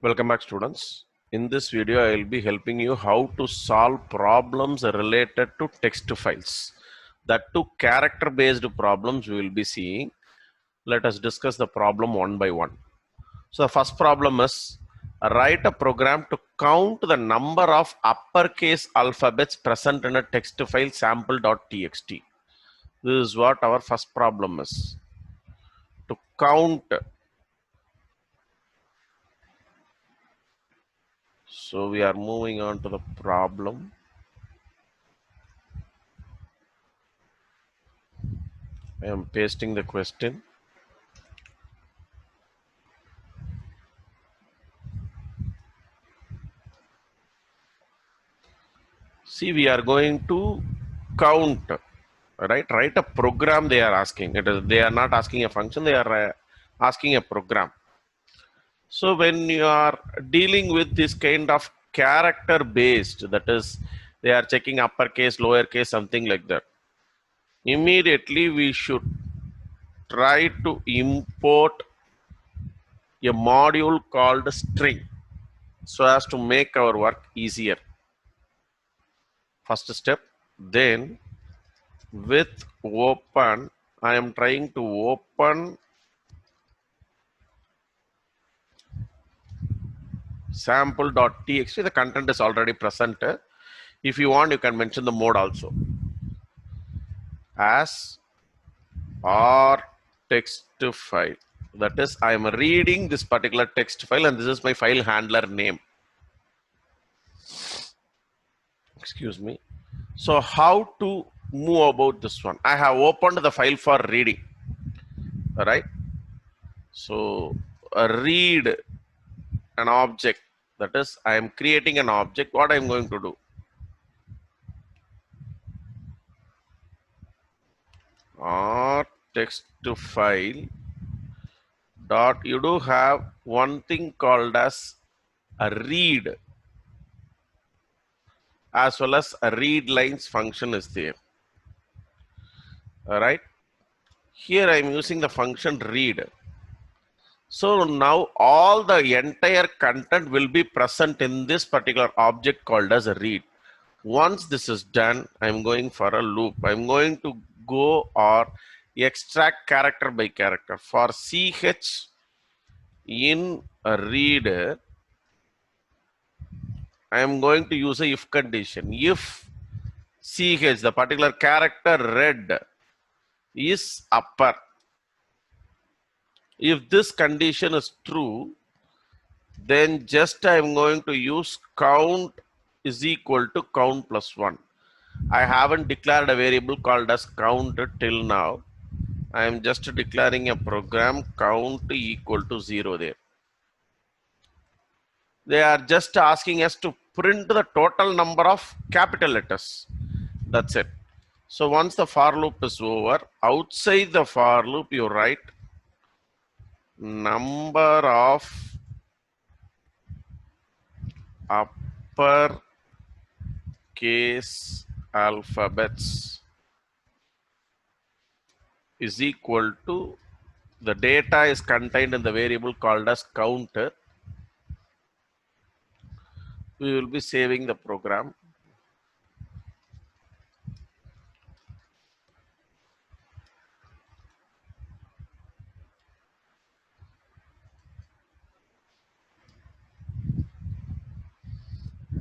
Welcome back, students. In this video, I will be helping you how to solve problems related to text files. That two character-based problems we will be seeing. Let us discuss the problem one by one. So the first problem is write a program to count the number of uppercase alphabets present in a text file sample.txt. This is what our first problem is. To count. So we are moving on to the problem. I am pasting the question. See, we are going to count, right? Write a program they are asking. They are not asking a function, they are asking a program. So when you are dealing with this kind of character based, that is, they are checking uppercase, lowercase, something like that. Immediately we should try to import a module called string so as to make our work easier. First step. Then with open, I am trying to open sample.txt. The content is already present. If you want, you can mention the mode also as or text file. That is, I am reading this particular text file and this is my file handler name. Excuse me. So how to move about this one? I have opened the file for reading. All right. So read an object. That is, I am creating an object. What I am going to do? Or text file dot, you do have one thing called as a read, as well as a read lines function is there. All right. Here I am using the function read. So now all the entire content will be present in this particular object called as a read. Once this is done, I'm going for a loop. I'm going to go or extract character by character. For CH in a reader, I am going to use a if condition. If CH, the particular character read, is upper, if this condition is true, then just I am going to use count is equal to count plus 1. I haven't declared a variable called as count till now. I am just declaring a program count equal to 0 there. They are just asking us to print the total number of capital letters. That's it. So once the for loop is over, outside the for loop you write number of upper case alphabets is equal to, the data is contained in the variable called as counter. We will be saving the program.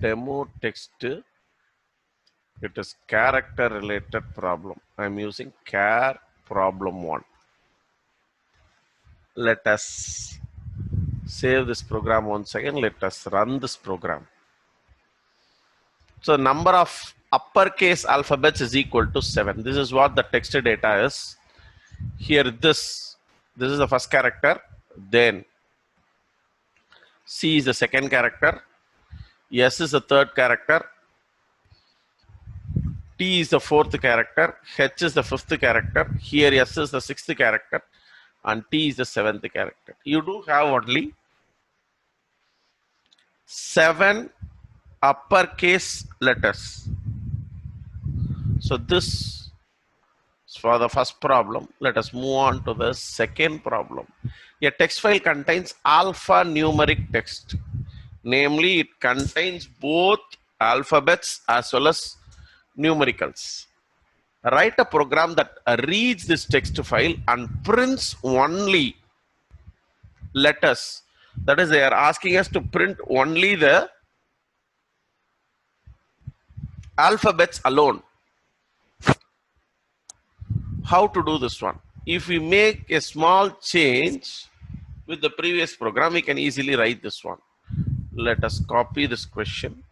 Demo text, it is character related problem. I am using char problem 1. Let us save this program once again. Let us run this program. So number of uppercase alphabets is equal to 7. This is what the text data is. Here this is the first character, then C is the second character, S is the third character, T is the fourth character, H is the fifth character, here S is the sixth character, and T is the seventh character. You do have only 7 uppercase letters. So this is for the first problem. Let us move on to the second problem. A text file contains alphanumeric text. Namely, it contains both alphabets as well as numericals. Write a program that reads this text file and prints only letters. That is, they are asking us to print only the alphabets alone. How to do this one? If we make a small change with the previous program, we can easily write this one. Let us copy this question.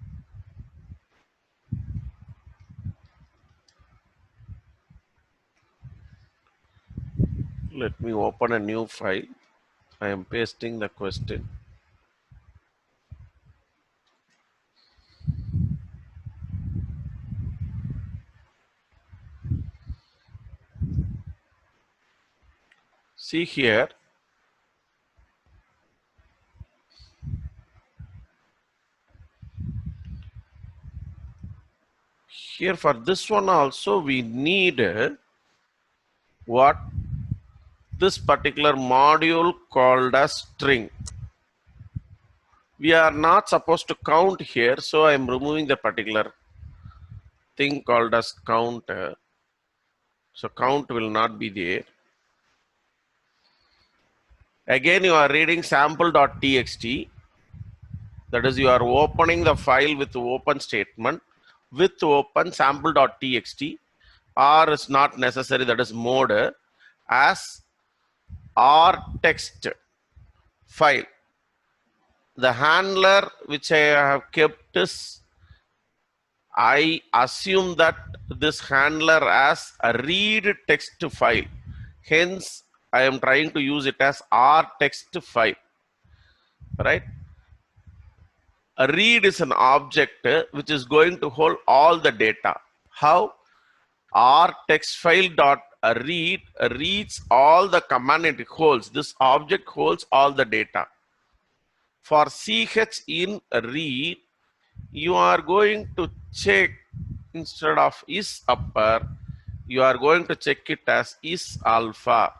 Let me open a new file. I am pasting the question. See here. Here for this one also we need what? This particular module called as string. We are not supposed to count here, so I am removing the particular thing called as counter. So count will not be there. Again, you are reading sample.txt. That is, you are opening the file with the open statement with open sample.txt, or is not necessary, that is mode as r text file. The handler which I have kept is, I assume that this handler as a read text file. Hence, I am trying to use it as r text file, right? A read is an object which is going to hold all the data. How? R text file dot read reads all the command it holds. This object holds all the data. For ch in read, you are going to check, instead of is upper, you are going to check it as is alpha.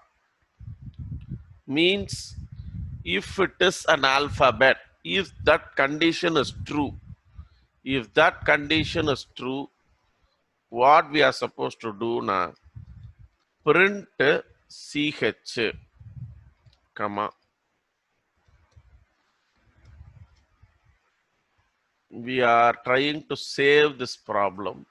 Means if it is an alphabet, if that condition is true, if that condition is true, what we are supposed to do now? Print ch, comma. We are trying to save this problem.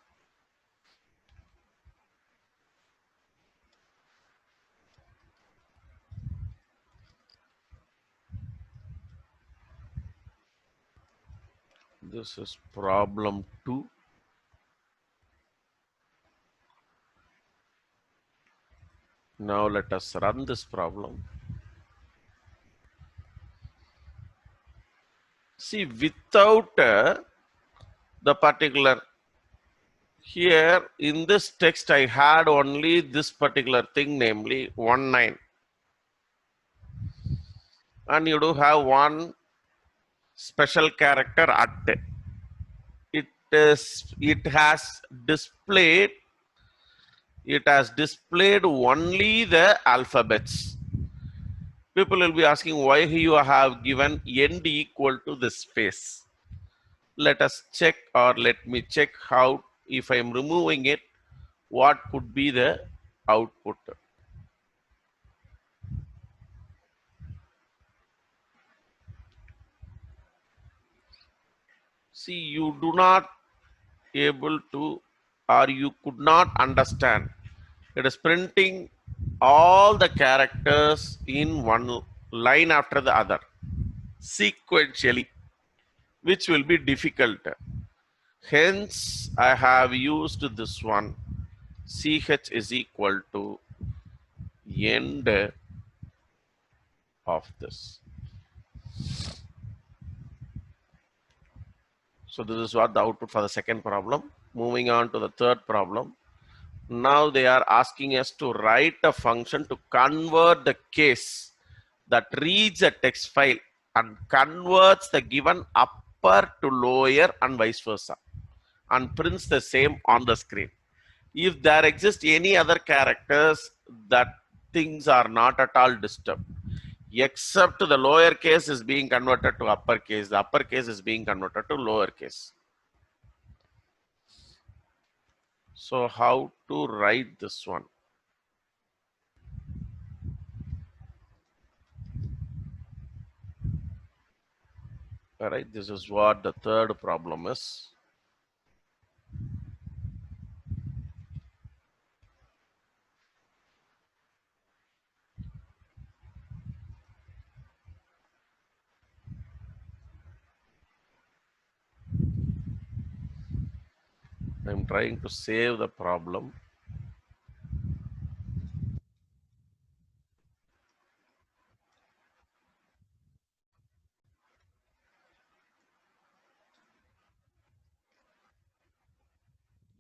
This is problem 2. Now let us run this problem. See, without the particular, here in this text I had only this particular thing, namely 19. And you do have one special character at. It has displayed only the alphabets. People will be asking why you have given end equal to this space. Let us check, or let me check how, if I am removing it, what could be the output. See, you do not able to, or you could not understand. It is printing all the characters in one line after the other, sequentially, which will be difficult. Hence, I have used this one. Ch is equal to end of this. So this is what the output for the second problem. Moving on to the third problem. Now they are asking us to write a function to convert the case that reads a text file and converts the given upper to lower and vice versa, and prints the same on the screen. If there exist any other characters, that things are not at all disturbed. except the lowercase is being converted to uppercase. The uppercase is being converted to lowercase. So how to write this one? All right, this is what the third problem is. I'm trying to save the problem.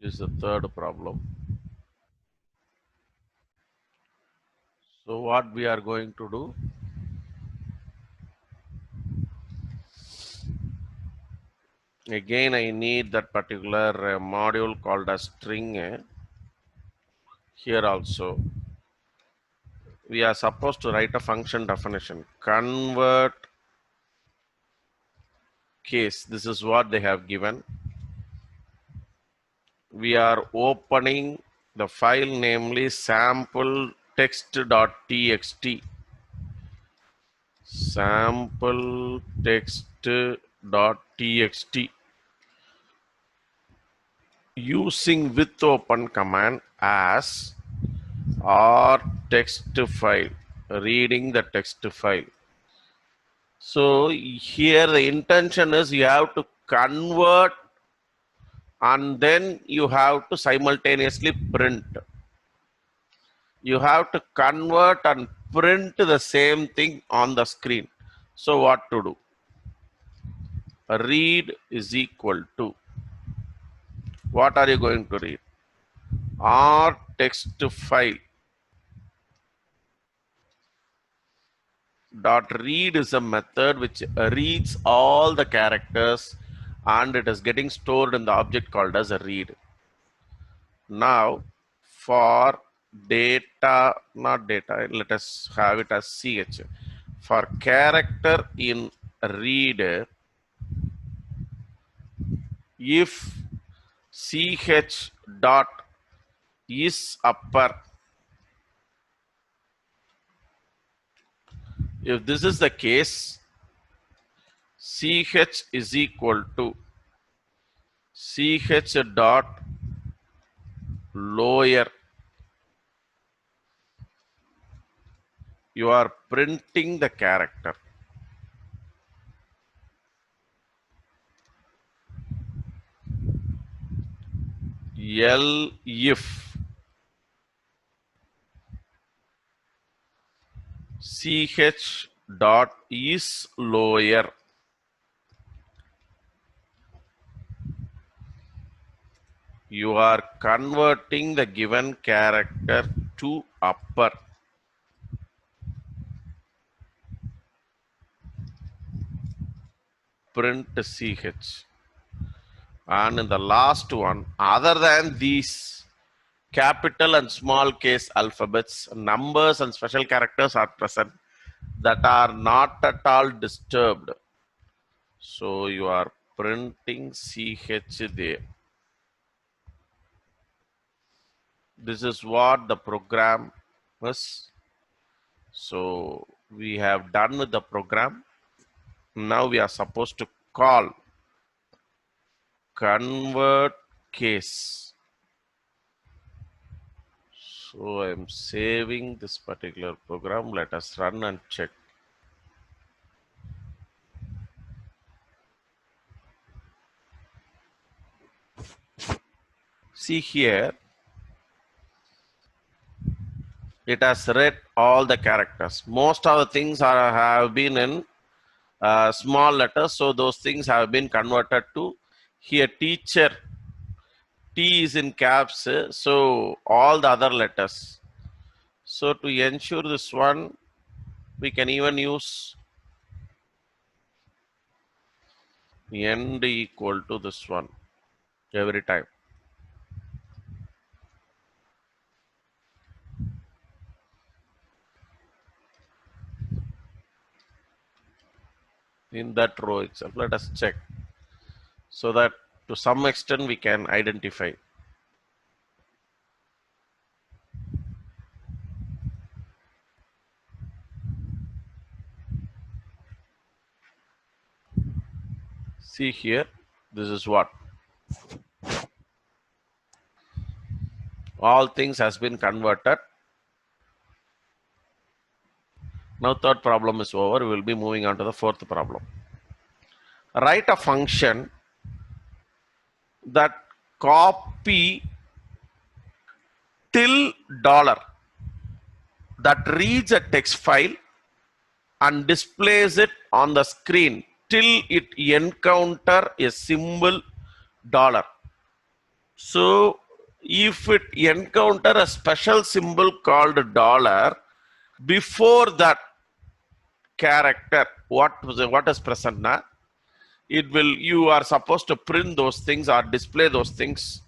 This is the third problem. So what we are going to do? Again, I need that particular module called as string. Here also, we are supposed to write a function definition. Convert case. This is what they have given. We are opening the file, namely sample text.txt. Sample text.txt. Using with open command as or text file, reading the text file. So here the intention is you have to convert and then you have to simultaneously print. You have to convert and print the same thing on the screen. So what to do? Read is equal to, what are you going to read? Or text file dot read is a method which reads all the characters and it is getting stored in the object called as a read. Now for data, not data, let us have it as ch. For character in read, if ch dot is upper, if this is the case, ch is equal to ch dot lower, you are printing the character. L if ch dot is lower, you are converting the given character to upper. Print ch. And in the last one, other than these capital and small case alphabets, numbers and special characters are present that are not at all disturbed. So you are printing ch there. This is what the program is. So we have done with the program. Now we are supposed to call convert case. So I'm saving this particular program. Let us run and check. See here, it has read all the characters. Most of the things have been in small letters, so those things have been converted to here. Teacher, T is in caps, so all the other letters. So to ensure this one, we can even use end equal to this one every time. in that row itself. Let us check so that to some extent we can identify. See here, this is what all things has been converted. Now third problem is over. We will be moving on to the fourth problem. Write a function that copy till dollar that reads a text file and displays it on the screen till it encounter a symbol dollar. So if it encounter a special symbol called dollar, before that character, what is present now? It will, you are supposed to print those things or display those things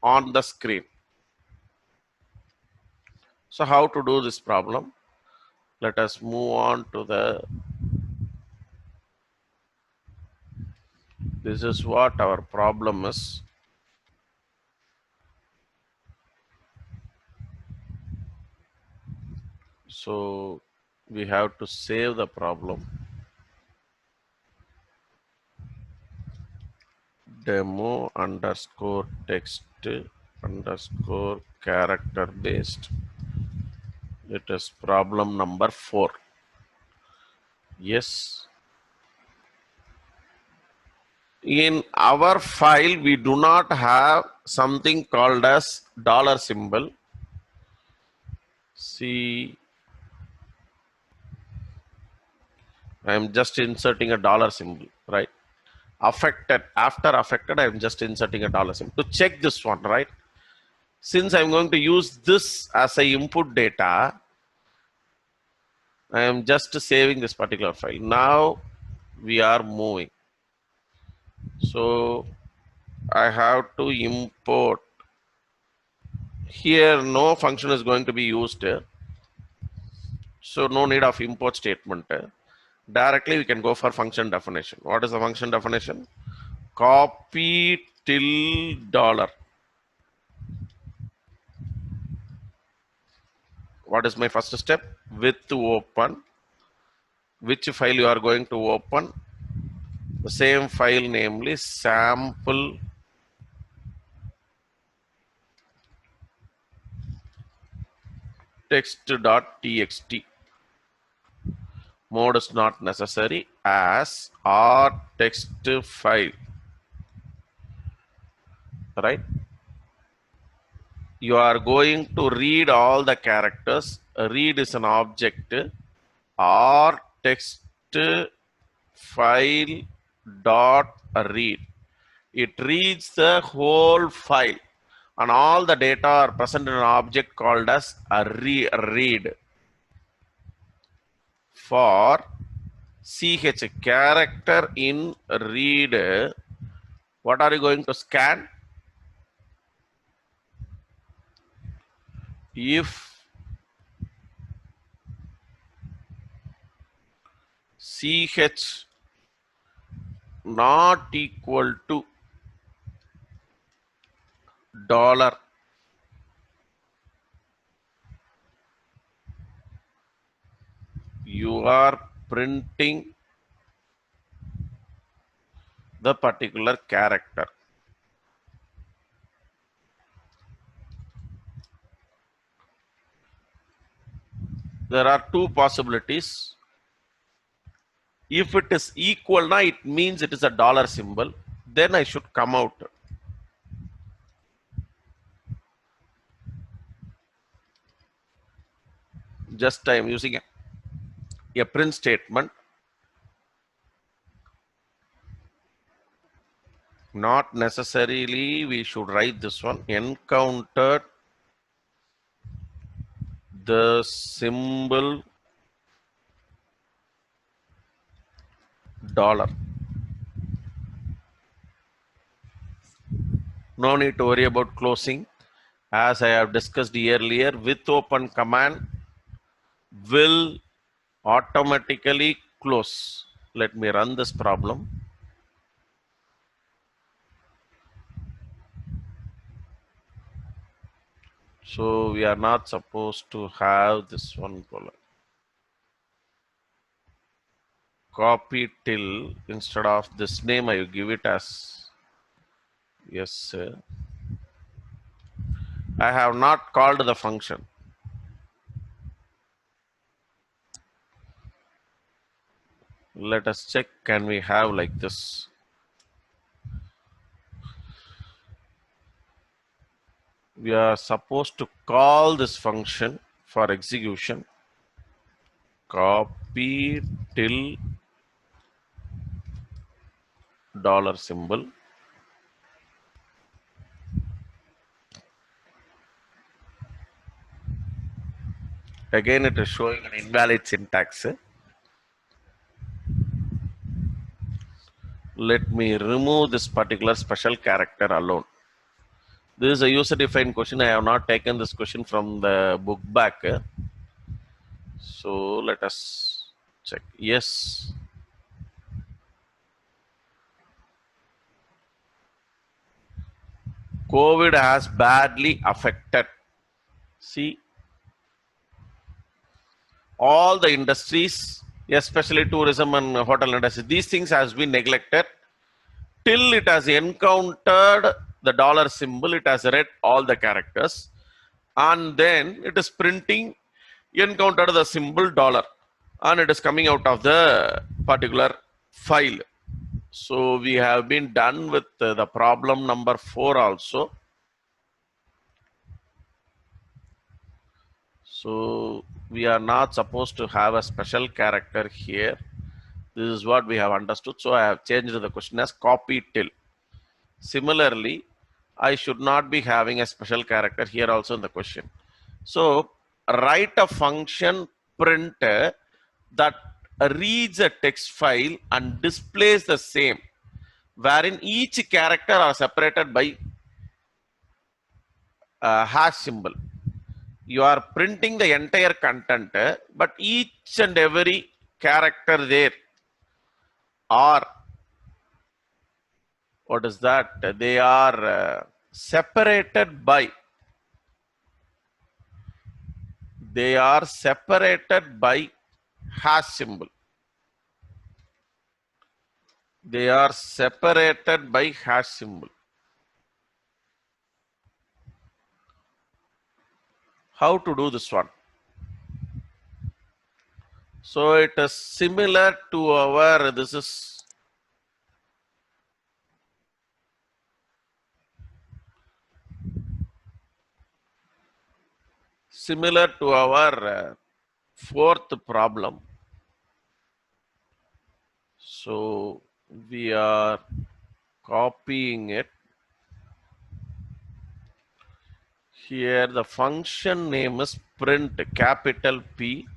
on the screen. So how to do this problem? Let us move on to the, this is what our problem is. So we have to save the problem. Demo underscore text underscore character based. It is problem number 4. Yes. In our file, we do not have something called as dollar symbol. See, I am just inserting a dollar symbol, right? Affected, after affected, I am just inserting a dollar symbol to check this one, right? Since I'm going to use this as a input data, I am just saving this particular file. Now we are moving. So I have to import. Here no function is going to be used. So no need of import statement. Directly we can go for function definition. What is the function definition? Copy till dollar. What is my first step? With open. Which file you are going to open? The same file, namely sample text.txt. Mode is not necessary, as our text file, right? You are going to read all the characters. Read is an object. Our text file dot read. It reads the whole file, and all the data are present in an object called as a read. For ch character in read, what are you going to scan? If ch not equal to dollar, you are printing the particular character. There are two possibilities. If it is equal, now it means it is a dollar symbol. Then I should come out. Just I am using a print statement. Not necessarily we should write this one. Encountered the symbol dollar. No need to worry about closing. As I have discussed earlier, with open command will automatically close. Let me run this problem. So we are not supposed to have this one. Copy till instead of this name, I give it as yes, sir. I have not called the function. Let us check, can we have like this? We are supposed to call this function for execution. Copy till dollar symbol. Again, it is showing an invalid syntax. Let me remove this particular special character alone. This is a user-defined question. I have not taken this question from the book back. So let us check. Yes. COVID has badly affected. See, all the industries, especially tourism and hotel industry, these things has been neglected till it has encountered the dollar symbol. It has read all the characters, and then it is printing, encountered the symbol dollar, and it is coming out of the particular file. So we have been done with the problem number 4 also. So we are not supposed to have a special character here. This is what we have understood. So I have changed the question as copy till. Similarly, I should not be having a special character here also in the question. So write a function print that reads a text file and displays the same, wherein each character are separated by a hash symbol. You are printing the entire content, but each and every character there are, what is that? They are separated by hash symbol. They are separated by hash symbol. How to do this one? So it is similar to our, this is similar to our fourth problem. So we are copying it. Here the function name is print, capital P.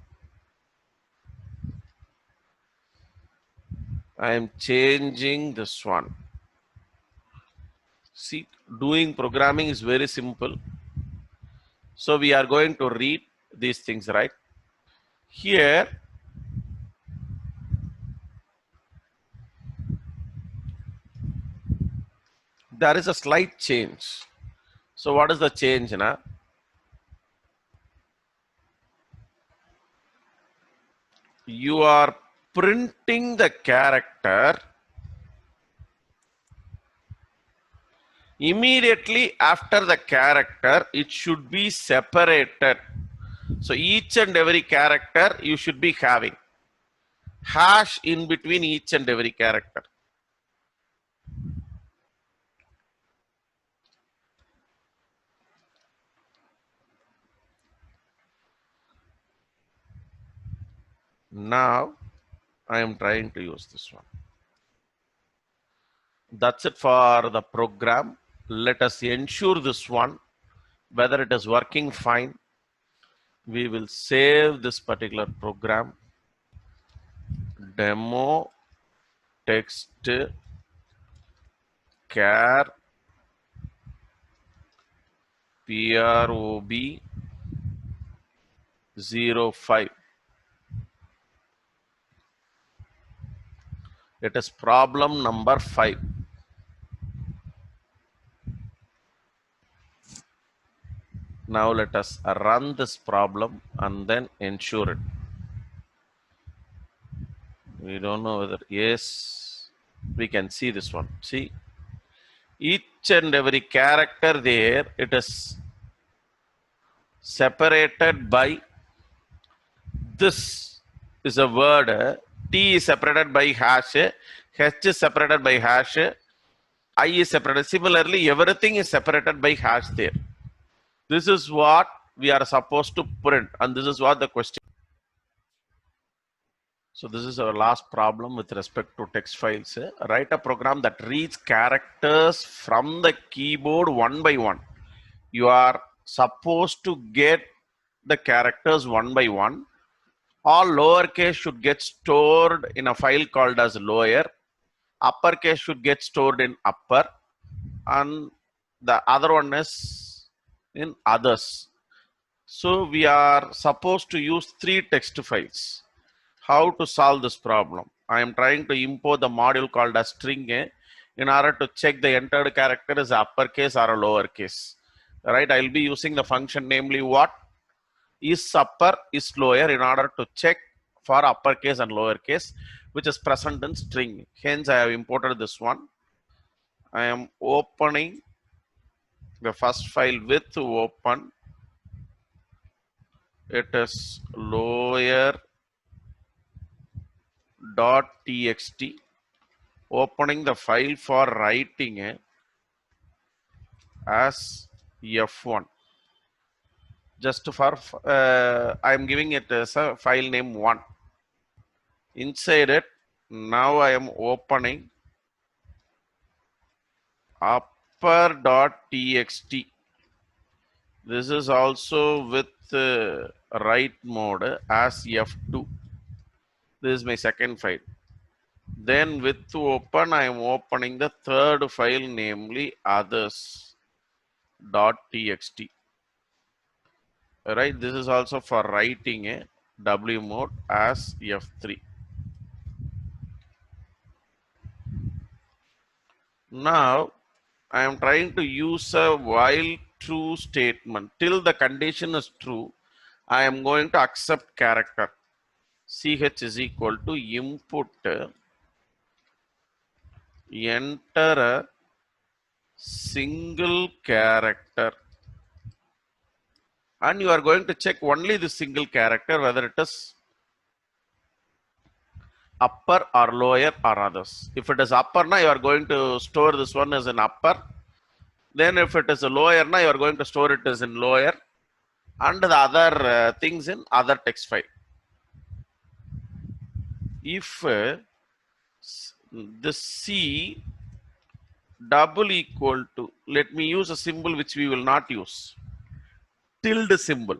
I am changing this one. See, doing programming is very simple. So we are going to read these things, right? Here, there is a slight change. So what is the change now? You are printing the character immediately after the character. It should be separated. So each and every character you should be having hash in between each and every character. Now I am trying to use this one. That's it for the program. Let us ensure this one, whether it is working fine. We will save this particular program. Demo text char prob 05. It is problem number 5. Now let us run this problem and then ensure it. We don't know whether, yes, we can see this one. See, each and every character there, it is separated by this is a word. T is separated by hash, H is separated by hash, I is separated. Similarly, everything is separated by hash there. This is what we are supposed to print, and this is what the question. So this is our last problem with respect to text files. Write a program that reads characters from the keyboard one by one. You are supposed to get the characters one by one. All lowercase should get stored in a file called as lower. Uppercase should get stored in upper, and the other one is in others. So we are supposed to use 3 text files. How to solve this problem? I am trying to import the module called as string in order to check the entered character is uppercase or a lowercase. Right? I will be using the function namely what is upper is lower in order to check for uppercase and lowercase, which is present in string. Hence, I have imported this one. I am opening the first file with open. It is lower.txt. Opening the file for writing as F1. Just for I am giving it as a file name 1. Inside it, now I am opening upper.txt. This is also with write mode as F2. This is my second file. Then with open, I am opening the third file, namely others.txt. Right, this is also for writing a W mode as F3. Now I am trying to use a while true statement. Till the condition is true, I am going to accept character. CH is equal to input enter a single character, and you are going to check only the single character whether it is upper or lower or others. If it is upper, now you are going to store this one as an upper. Then if it is a lower, now you are going to store it as in lower, and the other things in other text file. If this C double equal to, let me use a symbol which we will not use, tilde symbol.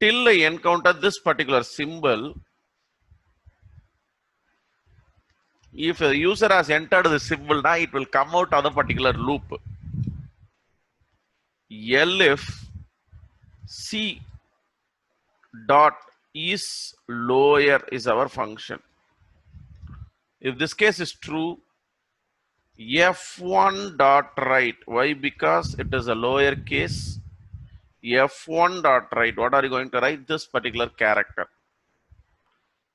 Till I encounter this particular symbol, if a user has entered the symbol, now it will come out of the particular loop. Elif C dot is lower is our function. If this case is true, F1 dot write. Why? Because it is a lower case. F1 dot write. What are you going to write? This particular character.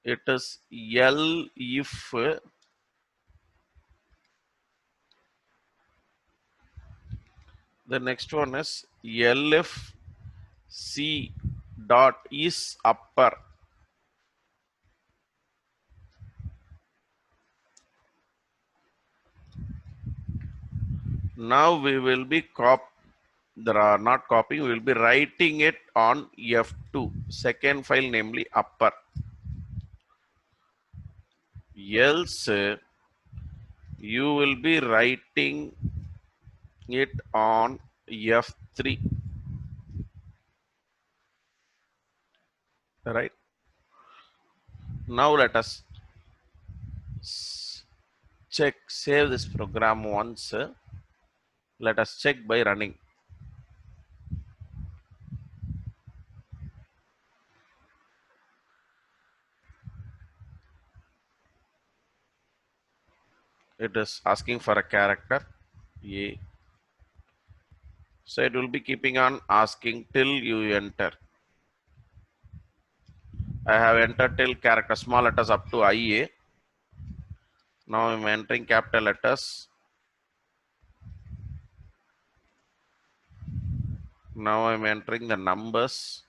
It is L if the next one is L if C dot is upper. Now we will be not copying, we will be writing it on F2, second file, namely upper. Else you will be writing it on F3. Right? Now let us check, save this program once. Let us check by running. it is asking for a character A. So it will be keeping on asking till you enter. I have entered till character small letters up to IA. Now I'm entering capital letters. Now I'm entering the numbers.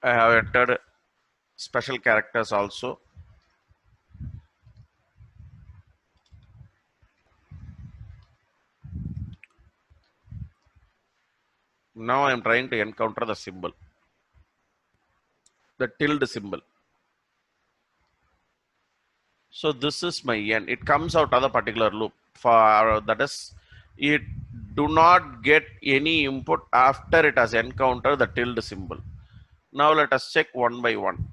I have entered special characters also. Now I'm trying to encounter the symbol, the tilde symbol. So this is my n. It comes out of the particular loop. For that is, it do not get any input after it has encountered the tilde symbol. Now let us check one by one.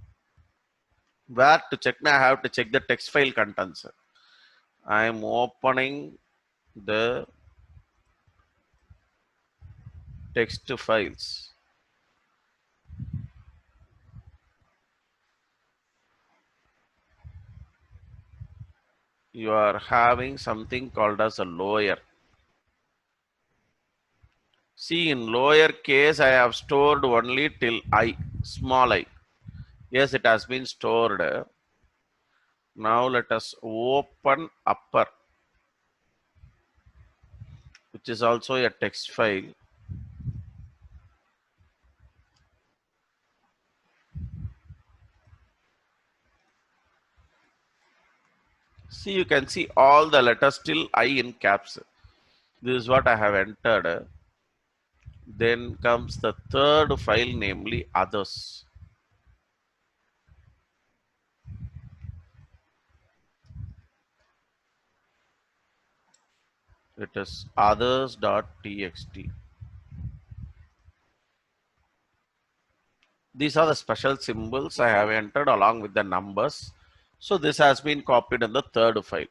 Where to check? I have to check the text file contents. I am opening the text files. You are having something called as a lower. See, in lower case, I have stored only till I, small I. Yes, it has been stored. Now let us open upper, which is also a text file. See, you can see all the letters till I in caps. This is what I have entered. Then comes the third file, namely others. It is others.txt. These are the special symbols I have entered along with the numbers. So this has been copied in the third file.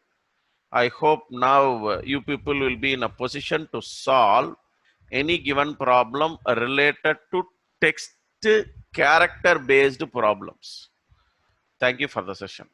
I hope now you people will be in a position to solve any given problem related to text character based problems. Thank you for the session.